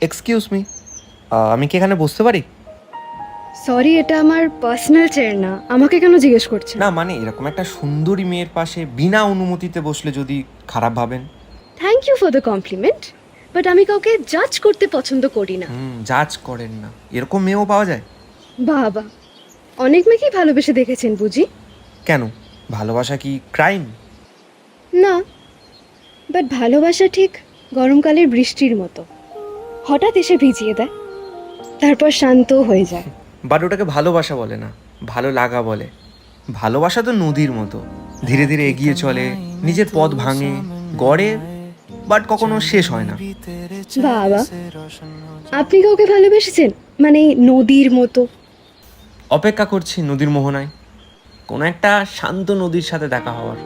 Excuse me, আমি কি এখানে বসতে পারি? সরি, এটা আমার পার্সোনাল চেয়ার না। আমাকে কেন জিজ্ঞেস করছেন? না মানে এরকম একটা সুন্দরী মেয়ের পাশে বিনা অনুমতিতে বসলে যদি খারাপ ভাবেন। Thank you for the compliment, but আমি কাউকে জাজ করতে পছন্দ করি না। জাজ করেন না, এরকম মেয়েও পাওয়া যায়? বাবা, অনেক মেয়েকেই ভালোবেসে দেখেছেন বুঝি? কেন, ভালোবাসা কি ক্রাইম? না, বাট ভালোবাসা ঠিক গরমকালের বৃষ্টির মতো, হঠাৎ এসে ভিজিয়ে দেয়, তারপর শান্ত হয়ে যায়। বাট ওটাকে ভালোবাসা বলে না, ভালো লাগা বলে। ভালোবাসা তো নদীর মতো, ধীরে ধীরে এগিয়ে চলে, নিজের পথ ভাঙে, গড়ে, বাট কখনো শেষ হয় না। বাবা, আপনি কাউকে ভালোবেসেছেন? মানে নদীর মতো? অপেক্ষা করছি নদীর মোহনায়, কোনো একটা শান্ত নদীর সাথে দেখা হওয়ার।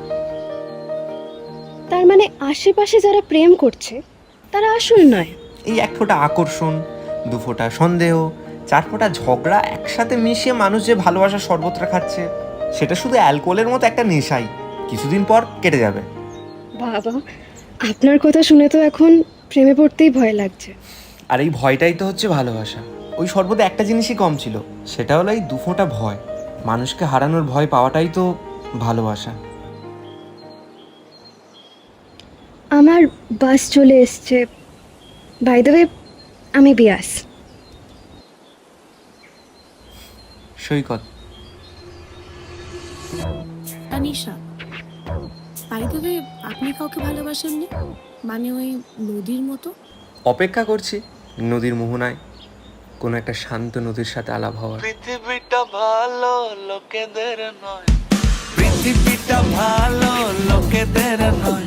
তার মানে আশেপাশে যারা প্রেম করছে তারা আসল নয়? এই এক ফোঁটা আকর্ষণ, দু ফোঁটা সন্দেহ, চার ফোঁটা ঝগড়া একসাথে মিশিয়ে মানুষ যে ভালোবাসার শরবতটা খাচ্ছে, সেটা শুধু অ্যালকোহলের মতো একটা নেশাই, কিছুদিন পর কেটে যাবে। বাবা, আপনার কথা শুনে তো এখন প্রেমে পড়তেই ভয় লাগছে। আর এই ভয়টাই তো হচ্ছে ভালোবাসা। ওই শরবতে একটা জিনিসই কম ছিল, সেটা হলো এই দু ফোঁটা ভয়। মানুষকে হারানোর ভয় পাওয়াটাই তো ভালোবাসা। আমার বাস চলে এসছে। বাই দ্য ওয়ে, আমি বিয়াস। সৈকত। তানিশা, বাই দ্য ওয়ে, আপনি কাউকে ভালোবাসেননি? মানে ওই নদীর মতো? অপেক্ষা করছি নদীর মোহনায় কোনো একটা শান্ত নদীর সাথে আলাপ হওয়ার। পৃথিবীটা ভালো লোকেদের নয়, পৃথিবীটা ভালো লোকেদের নয়।